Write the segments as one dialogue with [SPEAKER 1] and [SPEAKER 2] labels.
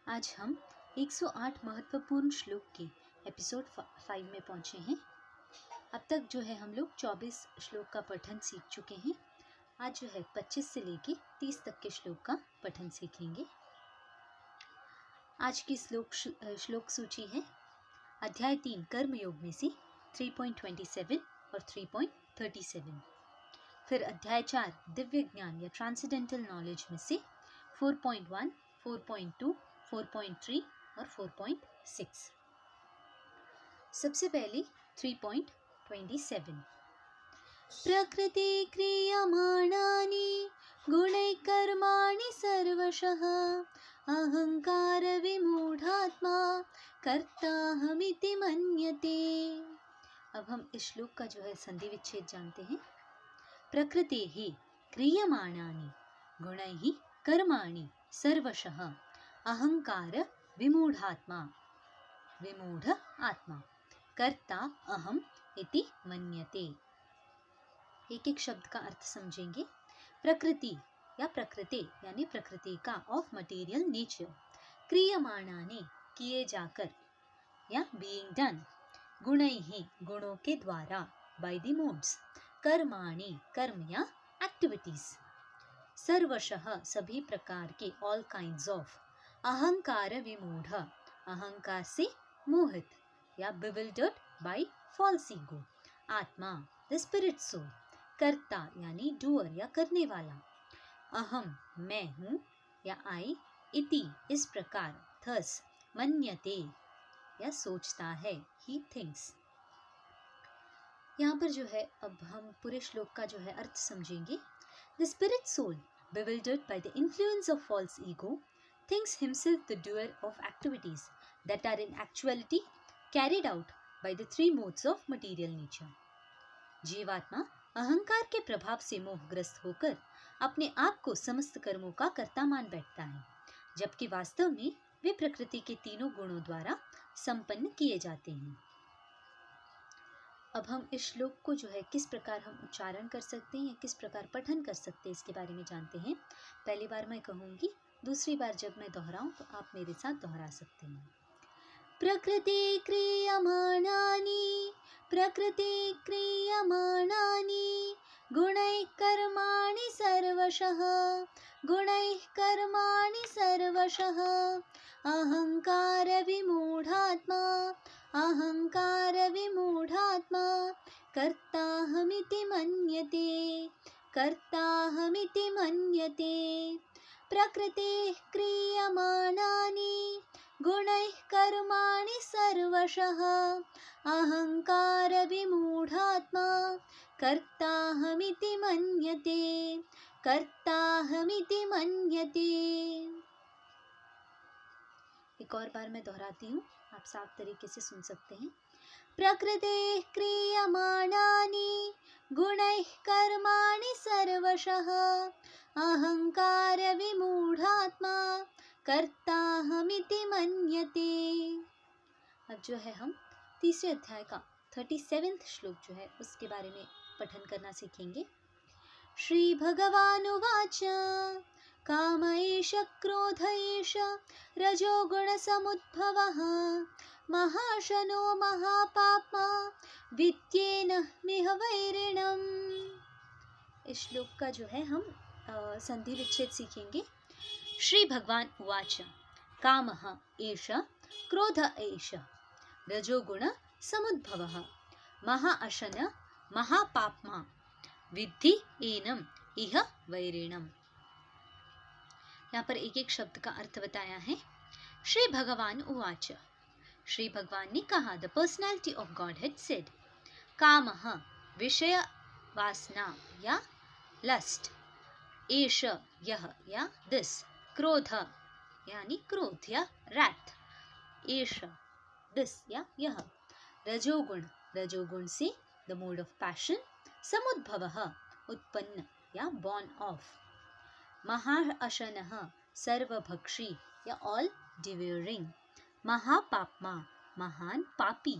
[SPEAKER 1] आज हम 108 महत्वपूर्ण श्लोक के एपिसोड 5 में पहुंचे हैं। अब तक जो है हम लोग 24 श्लोक का पठन सीख चुके हैं। आज जो है 25 से लेके 30 तक के श्लोक का पठन सीखेंगे। आज की श्लोक सूची है अध्याय 3 कर्मयोग में से 3.27 और 3.37। फिर अध्याय 4 दिव्य ज्ञान या ट्रांसेंडेंटल नॉलेज में से 4.1, 4.2, 4.3 और 4.6। सबसे पहले 3.27। प्रकृति क्रियमाणानि गुणैः कर्माणि सर्वशः अहंकार विमूढ़ात्मा कर्ताहमिति मन्यते। अब हम इस श्लोक का जो है संधि विच्छेद जानते हैं। प्रकृतेः क्रियमाणानि गुणैः कर्माणि सर्वशः अहंकार विमूढ़ात्मा विमूढ़ आत्मा कर्ता अहम इति मन्यते। एक एक शब्द का अर्थ समझेंगे। प्रकृति या प्रकृति यानी प्रकृति का ऑफ मटेरियल नेचर, क्रियमाणानि किए जाकर या बीइंग डन, गुणैहि गुणों के द्वारा बाय द मोड्स, कर्माणि कर्म या एक्टिविटीज, सर्वशः सभी प्रकार के ऑल काइंड्स ऑफ, अहंकार विमूढ़ अहंकार से मोहित या bewildered by false ego, आत्मा द स्पिरिट सोल, कर्ता यानी डूअर या करने वाला, अहम मैं हूँ या आई, इति इस प्रकार, थस मन्यते या सोचता है, ही थिंक्स। यहाँ पर जो है अब हम पूरे श्लोक का जो है अर्थ समझेंगे। The spirit soul bewildered by the influence of false ego thinks himself the doer of activities that are in actuality carried out by the three modes of material nature. जीवात्मा अहंकार के प्रभाव से मोहग्रस्त होकर अपने आप को समस्त कर्मों का कर्ता मान बैठता है, जबकि वास्तव में वे प्रकृति के तीनों गुणों द्वारा संपन्न किए जाते हैं। अब हम इस श्लोक को जो है किस प्रकार हम उच्चारण कर सकते हैं या किस प्रकार पठन कर सकते हैं इसके बारे में जानते हैं। पहली बार मैं कहूँगी, दूसरी बार जब मैं दोहराऊं तो आप मेरे साथ दोहरा सकते हैं। प्रकृति क्रियमाणानि गुणैः कर्माणि सर्वशः अहंकार विमूढ़ात्मा कर्ताहमिति मन्यते। प्रकृतेः क्रियमाणानि गुणैः कर्माणि सर्वशः अहंकार विमूढ़ात्मा कर्ताहमिति मन्यते। एक और बार मैं दोहराती हूँ, आप साफ तरीके से सुन सकते हैं। प्रकृतेः क्रियमाणानि गुणैः कर्माणि सर्वशः अहंकार विमूढ़ात्मा कर्ताहमिति मन्यते। अब जो है हम तीसरे अध्याय का 37वां श्लोक जो है उसके बारे में पठन करना सीखेंगे। श्री भगवानुवाच काम एष क्रोध एष रजोगुण समुद्भवः महाशनो महापाप्मा विद्येन मिह वैरिणम्। इस श्लोक का जो है हम संधि विच्छेद सीखेंगे। श्री भगवान उवाच कामः एष क्रोध एष रजोगुण समुद्भवः महाअशन महापाप्मा विद्धि एनम इह वैरिणम्। यहाँ पर एक एक शब्द का अर्थ बताया है। श्री भगवान उवाच, श्री भगवान ने कहा, the personality of God had said, कामः विषय वासना या लस्ट, एष यह या दिस, क्रोध यानी क्रोध या रैथ, एष दिस या यह, रजोगुण से द मोड ऑफ पैशन, समुद्भवः उत्पन्न या बॉर्न ऑफ, महाअशनः सर्वभक्षी या ऑल डिवोरिंग, महापाप्मा महान पापी,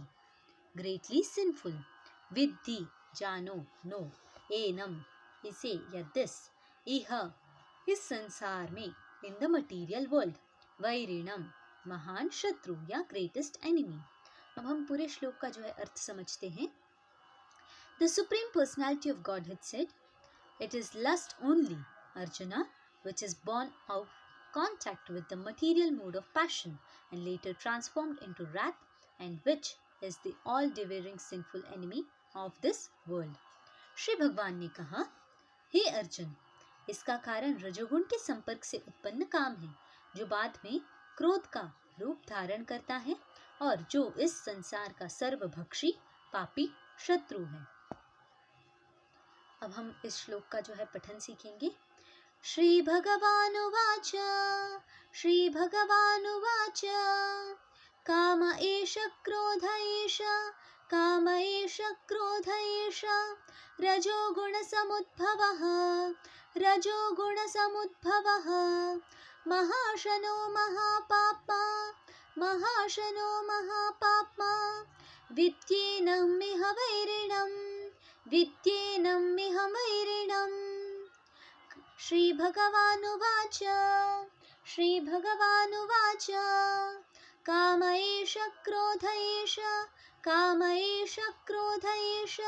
[SPEAKER 1] ग्रेटली सिंफुल, विद्धि जानो नो, एनम इसे या दिस, इह इस संसार में, इन द मटीरियल वर्ल्ड, वैरिणम महान शत्रु या ग्रेटेस्ट एनिमी। अब हम पूरे श्लोक का जो है अर्थ समझते हैं। The Supreme Personality of Godhead said, "It is lust only, Arjuna, which is born of contact with the material mode of passion and later transformed into wrath, and which is the all-devouring sinful enemy of this world." Shri भगवान ने कहा, हे अर्जुन, इसका कारण रजोगुण के संपर्क से उत्पन्न काम है, जो बाद में क्रोध का रूप धारण करता है और जो इस संसार का सर्वभक्षी पापी शत्रु है। अब हम इस श्लोक का जो है पठन सीखेंगे। श्री भगवानुवाच श्री भगवानुवाच काम एष क्रोध एष काम एष क्रोध एष रजोगुणसमुद्भवः रजोगुणसमुद्भवः महाशनो महापाप्मा महाशनो महापाप्मा विद्येनमिह वैरिणम् विद्येनमिह वैरिणम्। श्री भगवानुवाच श्री भगवानुवाच काम एष क्रोध एष काम एष क्रोध एष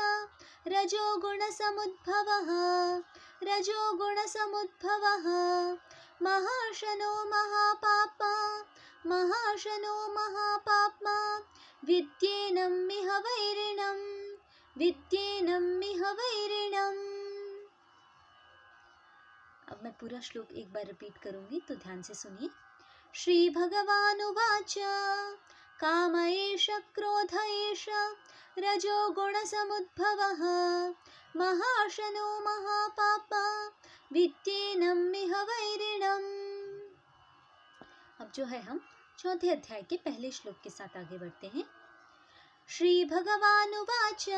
[SPEAKER 1] रजोगुणसमुद्भवः रजोगुणसमुद्भवः महाशनो महापाप्मा महाशनो महापाप्मा विद्येनमिह वैरिणम् विद्येनमिह वैरिणम्। अब मैं पूरा श्लोक एक बार रिपीट करूंगी, तो ध्यान से सुनिए। श्री भगवानुवाच काम एष क्रोध एष रजोगुणसमुद्भवः महाशनो महापाप्मा विद्येनमिह वैरिणम्। अब जो है हम चौथे अध्याय के पहले श्लोक के साथ आगे बढ़ते हैं। श्री भगवानुवाच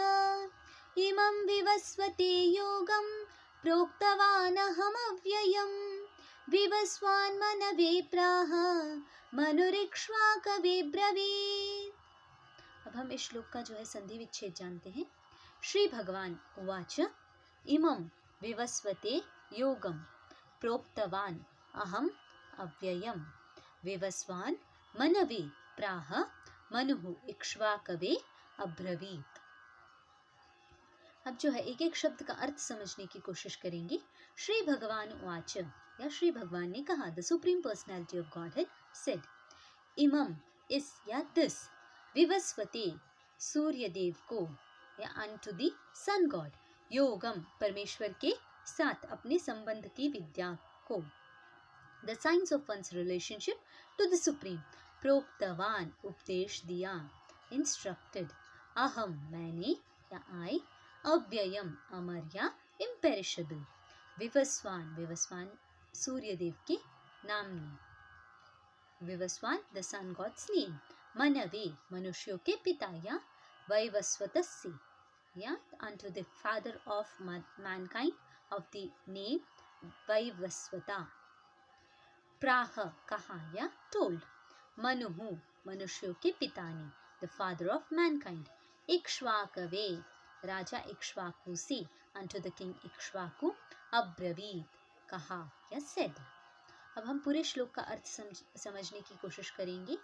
[SPEAKER 1] इमं विवस्वते योगं प्रोक्तवानहमव्ययम् विवस्वान् मनवे प्राह मनुरिक्ष्वाकवे ब्रवीत्। अब हम इस श्लोक का जो है संधि विच्छेद जानते हैं। श्री भगवान उवाच इमं विवस्वते योगं प्रोक्तवान् अहम् अव्ययम् विवस्वान् मनवे प्राह मनुः इक्ष्वाकवे अब्रवीत्। अब जो है एक एक शब्द का अर्थ समझने की कोशिश करेंगे। श्री भगवान उवाच या श्री भगवान ने कहा, the supreme personality of Godhead said, इमम इस या दिस, विवस्वते सूर्य देव को या अनटू द सन गॉड, योगम परमेश्वर के साथ अपने संबंध की विद्या को, the science of one's relationship to the supreme, प्रोक्तवान उपदेश दिया, इंस्ट्रक्टेड, अहम मैंने या आई, अव्ययम अमर या इम्पेरिशेबल, विवस्वान विवस्वान सूर्यदेव के नाम में, Vivasvan the sun god's name, मनवे मनुष्यों के पिता या वैवस्वतस्य या unto the father of mankind of the name वैवस्वता, प्राह कहा या told, मनुहु मनुष्यों के पिता ने, the father of mankind, इक्ष्वाकवे राजा इक्ष्वाकु से, unto the king इक्ष्वाकु, अब्रवीत कहा या said। अब हम पूरे श्लोक का अर्थ समझने की कोशिश करेंगे।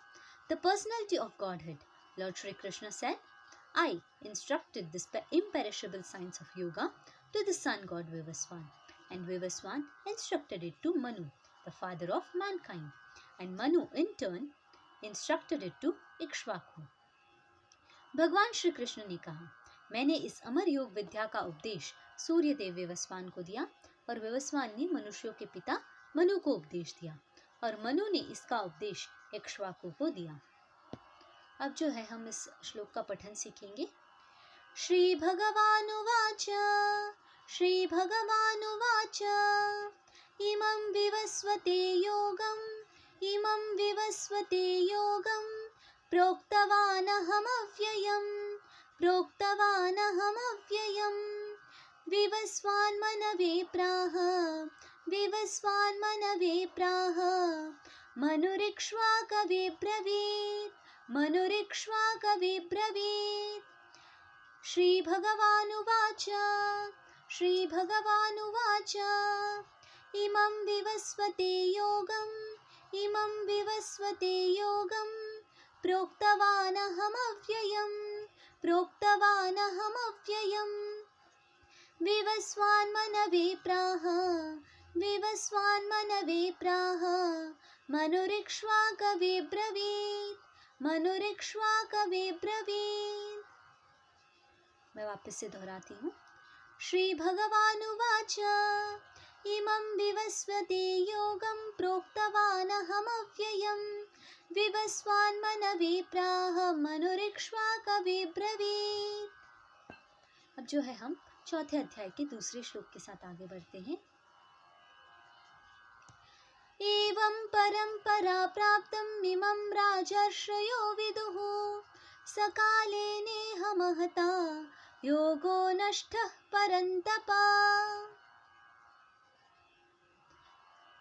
[SPEAKER 1] The personality of Godhead, Lord Shri Krishna said, I instructed this imperishable science of yoga to the sun god Vivaswan, and Vivaswan instructed it to Manu, the father of mankind, and Manu in turn instructed it to Ikshvaku. भगवान श्री कृष्ण ने कहा, मैंने इस अमर योग विद्या का उपदेश सूर्यदेव विवस्वान को दिया और विवस्वान ने मनुष्यों के पिता मनु को उपदेश दिया और मनु ने इसका उपदेश इक्ष्वाकु को दिया। अब जो है हम इस श्लोक का पठन सीखेंगे। श्री भगवानुवाच श्री भगवानुवाच इमं विवस्वते योगं प्रोक्तवानहमव्ययम् विवस्वान् मनवे प्राह मनुरिक्ष्वाकवे ब्रवीत्। श्री भगवानुवाच इमं विवस्वते योगं प्रोक्तवानहमव्ययम् प्रोक्तवानहमव्ययम् विवस्वान्मनवे प्राह विवस्वान्मनवे प्राह मनुरिक्ष्वाकवे ब्रवीत् मनुरिक्ष्वाकवे ब्रवीत्। मैं वापस से दोहराती हूँ। श्री भगवानुवाच इमं विवस्वते योगं प्रोक्तवानहमव्ययम् विवस्वान्मनवे प्राह मनुरिक्ष्वाकवे ब्रवीत्। अब जो है हम चौथे अध्याय के दूसरे श्लोक के साथ आगे बढ़ते हैं। एवं परंपरा प्राप्तम् इमं राजर्षयो विदुः सकाले नेह महता योगो नष्टः परन्तप।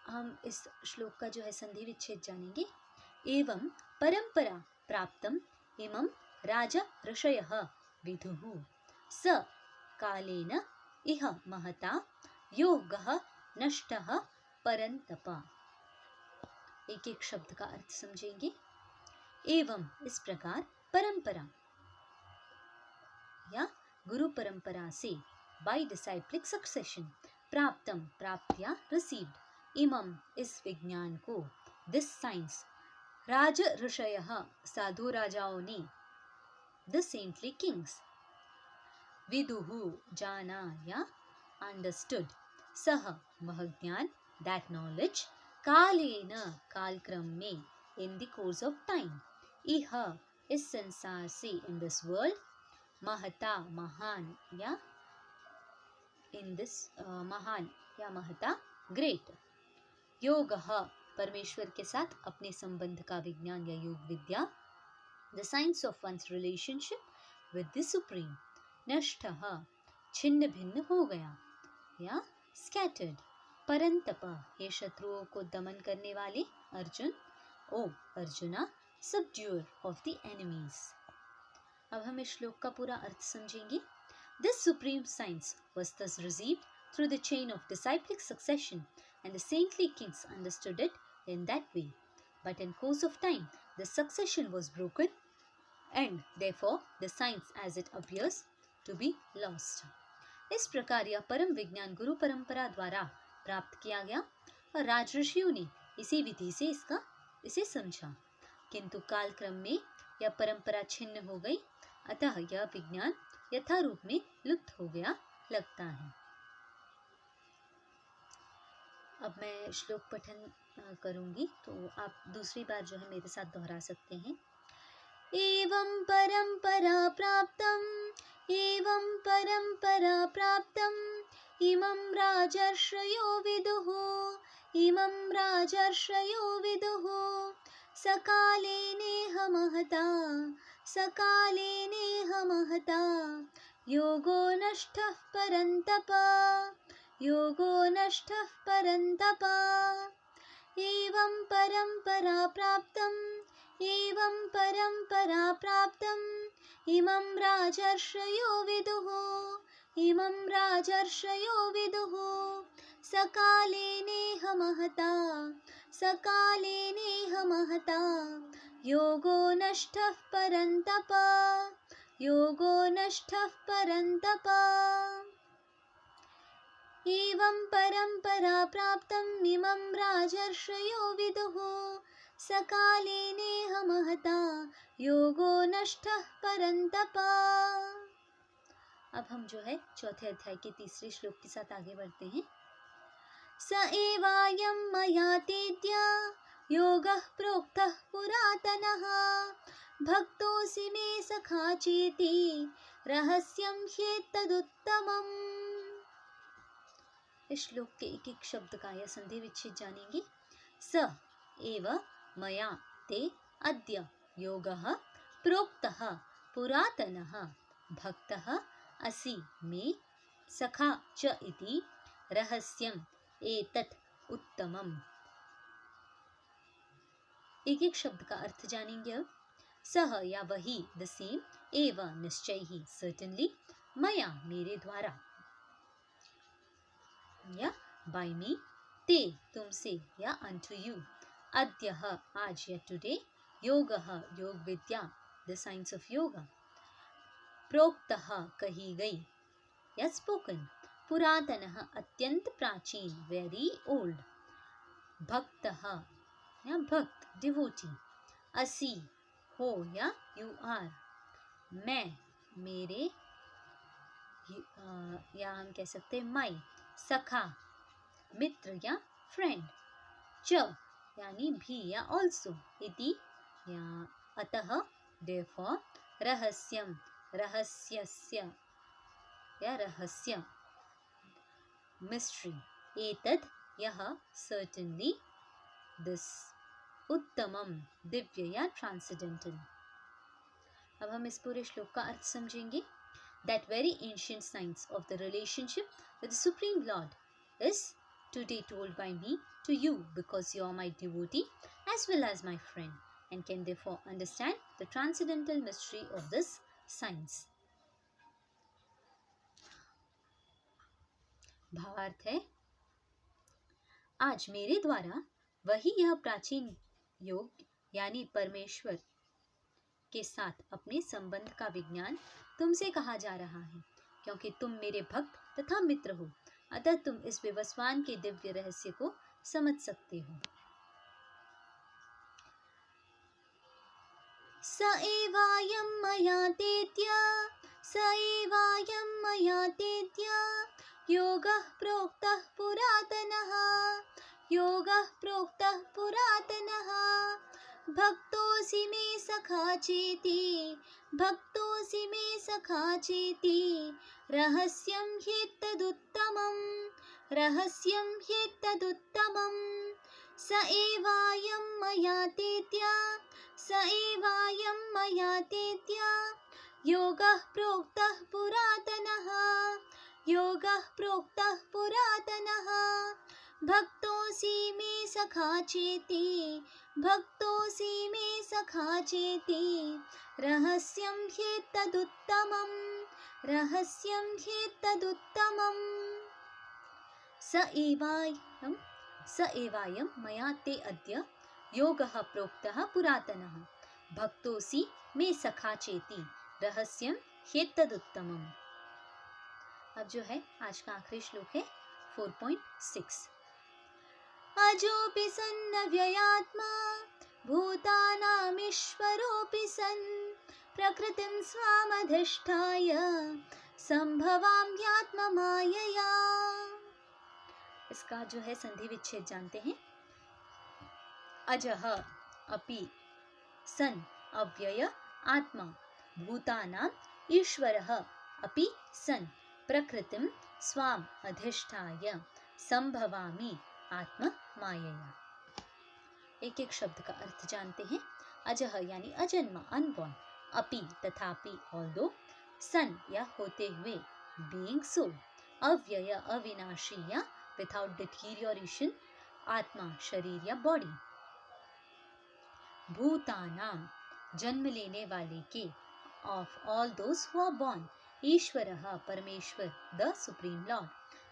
[SPEAKER 1] हम इस श्लोक का जो है संधि विच्छेद जानेंगे। एवं परंपरा प्राप्तम् इमं राजा ऋषयः विदुः स कालेन इह महता योगः नष्टः परन्तप। एक एक शब्द का अर्थ समझेंगे। एवं इस प्रकार, परंपरा या गुरु परंपरा से, बाय डिसाइप्लिक सक्सेशन, प्राप्तम प्राप्त या रिसीव्ड, इमम इस विज्ञान को, दिस साइंस, राज ऋषयः साधु राजाओं ने, द सेंटली किंग्स, विदुहु जाना या अंडरस्टूड, सह वह ज्ञान, दैट नॉलेज, कालेन कालक्रम में, in the course of time, इह इस संसार से, इन दिस वर्ल्ड, महता महान या इन दिस महान या महता ग्रेट, योगः परमेश्वर के साथ अपने संबंध का विज्ञान या योग विद्या, the science of one's relationship with the supreme, नष्टः छिन्न भिन्न हो गया या स्कैटर्ड, परंतप ये शत्रुओं को दमन करने वाले, अर्जुन ओ अर्जुना सबड्यूअर ऑफ द एनिमीज। अब हम इस श्लोक का पूरा अर्थ समझेंगे। This supreme science was thus received through the chain of disciplic succession, and the saintly kings understood it in that way. But in course of time, the succession was broken, and therefore the science as it appears to be lost. इस प्रकार यह परम विज्ञान गुरु परंपरा द्वारा प्राप्त किया गया और राजऋषियों ने इसी विधि से इसे समझा, किंतु कालक्रम में यह परंपरा छिन्न हो गई, अतः यह विज्ञान यथारूप में लुप्त हो गया लगता है। अब मैं श्लोक पठन करूंगी, तो आप दूसरी बार जो है मेरे साथ दोहरा सकते हैं। एवं परंपरा प्राप्तम् इमं राजर्षयो विदुः सकाले नेह महता योगो नष्टः परन्तप। एवं परंपरा प्राप्तम् इमं राजर्षयो विदुः सकाले नेह महता योगो नष्टः परन्तप। एवं परंपरा प्राप्तम् इमं राजर्षयो विदुः सकाले नेह महता योगो नष्टः परन्तप। अब हम जो है चौथे अध्याय के तीसरे श्लोक के साथ आगे बढ़ते हैं। स एवायं मया तेद्य योगः प्रोक्तः पुरातनः भक्तोऽसि मे सखा चेति रहस्यं ह्येतदुत्तमम्। इस श्लोक के एक एक शब्द का या संधि विच्छेद जानेंगे। स एव मया ते अद्य योगः प्रोक्तः पुरातनः भक्तः असि मे सखा च इति रहस्यम् एतत् उत्तमम्। एक एक शब्द का अर्थ जानेंगे अब। सह या वही, द सेम, एव निश्चय ही, सर्टेनली, मया मेरे द्वारा, या बाय मी, ते तुमसे या अनटू यू, अद्य आज या टुडे, योगः योग विद्या, the science of yoga. प्रोक्तः कही गई या स्पोकन. पुरातनः अत्यंत प्राचीन, वेरी ओल्ड. भक्तः या भक्त, डिवोटी. असि हो या यू आर. मैं, मेरे, या हम कह सकते हैं माई. सखा, मित्र या फ्रेंड. च यानी भी या ऑल्सो. इति या अतः, therefore. रहस्यम, रहस्यस्य या रहस्य. मिस्ट्री. एतद् यह, certainly. दिस उत्तमम, दिव्य या ट्रांसेंडेंटल. अब हम इस पूरे श्लोक का अर्थ समझेंगे. That very ancient science of the relationship with the Supreme Lord is today told by me to you because you are my devotee as well as my friend and can therefore understand the transcendental mystery of this science. भावार्थ है, आज मेरे द्वारा वही यह प्राचीन योग यानी परमेश्वर के साथ अपने संबंध का विज्ञान तुमसे कहा जा रहा है, क्योंकि तुम मेरे भक्त तथा मित्र हो, अतः तुम इस विवस्वान के दिव्य रहस्य को समझ सकते हो. स एवायं मया तेत्य, स एवायं मया तेत्य, योगः प्रोक्तः पुरातनः, योगः प्रोक्तः पुरातनः. भक्तोऽसि मे सखा चेति, भक्तोऽसि मे सखा चेति, रहस्यं ह्येतदुत्तमम्, रहस्यं ह्येतदुत्तमम्. स एवायं मया तेत्य, स एवायं मया तेत्य, योगः प्रोक्तः पुरातनः, योगः प्रोक्तः पुरातनः. भक्तोऽसि मे सखा चेति, भक्तोऽसि मे सखा चेति, रहस्यं ह्येतदुत्तमम्, रहस्यं ह्येतदुत्तमम्. स एवायं मया ते अद्य योगः प्रोक्तः पुरातनः, भक्तोऽसि मे सखा चेति, रहस्यं ह्येतदुत्तमम्. अब जो है आज का आखिरी श्लोक है 4.6. अजोऽपि सन्नव्ययात्मा, भूतानामीश्वरोऽपि सन्, प्रकृतिं स्वामधिष्ठाय संभवाम्यात्ममायया. इसका जो है संधि विच्छेद जानते हैं. अजः अपि, सन् अव्यय, आत्मा, भूतानां ईश्वरः अपि सन्, प्रकृतिं स्वाम अधिष्ठाय संभवामि आत्म मायया. एक एक शब्द का अर्थ जानते हैं. अजह यानी अजन्मा, अनबॉर्न. अपि तथापि, ऑल्दो. सन या होते हुए, बीइंग सो. अव्यय अविनाशी या विदाउट डिटीरियोरेशन, आत्मा शरीर या बॉडी. भूतानाम जन्म लेने वाले के, of all those who are born. ईश्वरः परमेश्वर, द सुप्रीम लॉर्ड.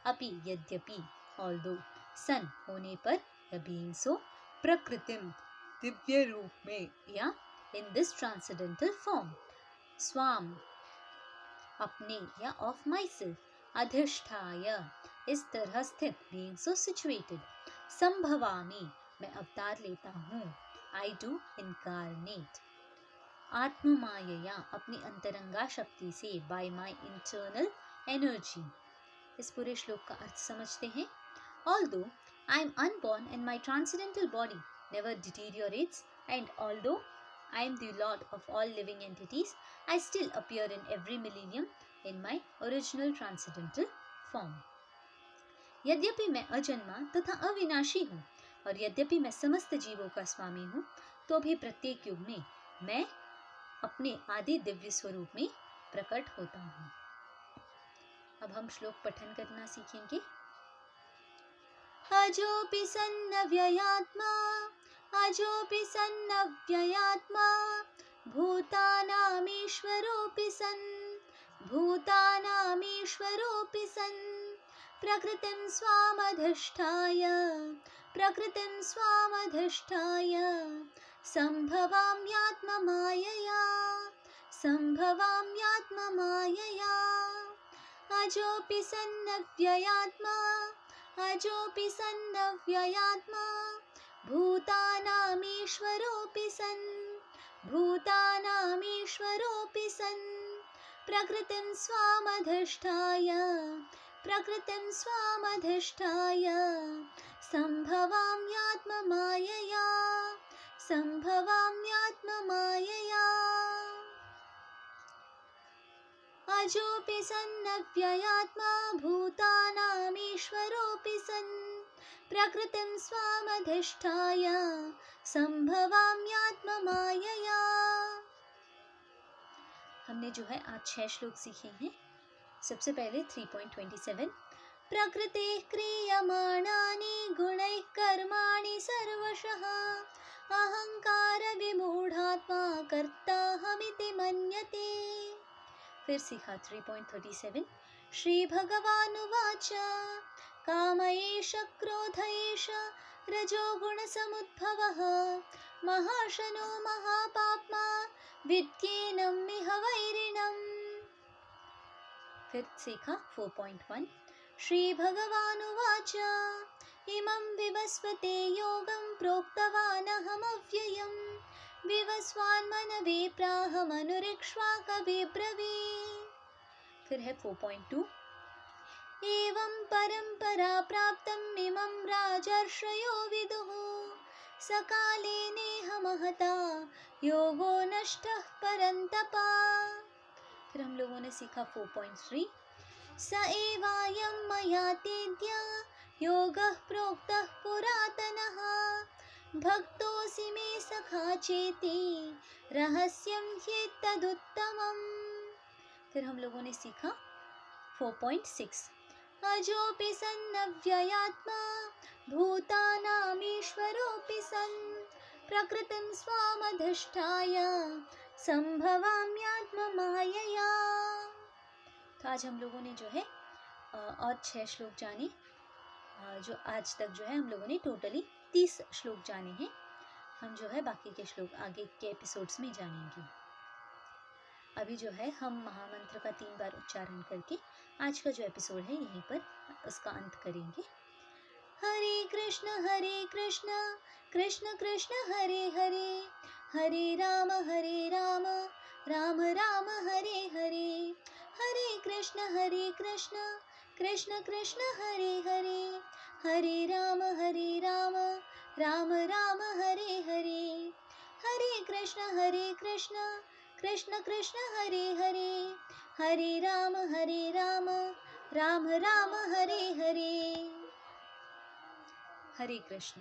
[SPEAKER 1] अपि यद्यपि, ऑल्दो. सन होने पर या बीइंग सो. प्रकृतिम दिव्य रूप में या इन दिस ट्रांसेंडेंटल फॉर्म. स्वाम अपने या ऑफ माइसेल्फ. अधिष्ठाय इस तरह स्थित, बीइंग सो सिचुएटेड. संभवामि मैं अवतार लेता हूँ. I do incarnate. आत्ममायया अपनी अंतरंगा शक्ति से, बाय माई इंटरनल एनर्जी. इस पूरे श्लोक का अर्थ समझते हैं. Although I am unborn and my transcendental body never deteriorates, and although I am the Lord of all living entities, I still appear in every millennium in my original transcendental form. यद्यपि मैं अजन्मा तथा अविनाशी हूँ और यद्यपि मैं समस्त जीवों का स्वामी हूँ, तो भी प्रत्येक युग में मैं अपने आदि दिव्य स्वरूप में प्रकट होता हूँ. अब हम श्लोक पठन करना सीखेंगे. अजोऽपि सन्नव्ययात्मा, अजोऽपि सन्नव्ययात्मा, भूतानामीश्वरोऽपि सन्, भूतानामीश्वरोऽपि सन्, प्रकृतिं स्वामधिष्ठाय, प्रकृतिं स्वामधिष्ठाय सम्भवाम्यात्ममायया सम्भवाम्यात्ममायया अजोऽपि सन्नव्ययात्मा अजोऽपि सन्नव्ययात्मा भूतानामीश्वरोऽपि सन् भूतानामीश्वरोऽपि सन् प्रकृतिं स्वामधिष्ठाय सम्भवाम्यात्ममायया सम्भवाम्यात्ममायया अजोऽपि सन्नव्ययात्मा भूतानामीश्वरोऽपि सन् प्रकृतिं स्वामधिष्ठाय सम्भवाम्यात्ममायया। हमने जो है आज 6 श्लोक सीखे हैं। सबसे पहले 3.27 प्रकृतिः क्रियमाणानि गुणैः कर्माणि सर्वशः अहंकार विमूढात्मा कर्ताहमिति मन्यते। फिर सीखा 3.37 श्री भगवानुवाच काम एष क्रोध एष रजोगुण समुद्भवः महाशनो महापाप्मा विद्येनम् इह वैरिणम्। फिर सीखा 4.1 श्री भगवानुवाच इमं विवस्वते योगं प्रोक्तवानहमव्ययम् विवस्वान्मनवे प्राहमनुरिक्ष्वाकवे ब्रवीत्। फिर है 4.2 एवं परंपरा प्राप्तम् इमं राजर्षयो विदुः सकाले नेह महता योगो नष्टः परन्तपा। फिर हम लोगों ने सीखा 4.3 स एवायं मया तेद्य योगः प्रोक्तः पुरातनः भक्तोऽसि मे सखा चेति रहस्यं ह्येतदुत्तमम्। फिर हम लोगों ने सीखा 4.6 अजोऽपि सन्नव्ययात्मा भूतानामीश्वरोऽपि सन् प्रकृतिं स्वामधिष्ठाय सम्भवाम्यात्ममायया। तो आज हम लोगों ने जो है और 6 श्लोक जाने। जो आज तक जो है हम लोगों ने टोटली 30 श्लोक जाने हैं। हम जो है बाकी के श्लोक आगे के एपिसोड्स में जानेंगे। अभी जो है हम महामंत्र का 3 बार उच्चारण करके आज का जो एपिसोड है यहीं पर उसका अंत करेंगे। हरे कृष्ण कृष्ण कृष्ण हरे हरे हरे राम राम राम हरे हरे हरे कृष्ण कृष्ण कृष्ण हरे हरे हरे राम राम राम हरे हरे हरे कृष्ण कृष्ण कृष्ण हरे हरे हरे राम राम राम हरे हरे। हरे कृष्ण।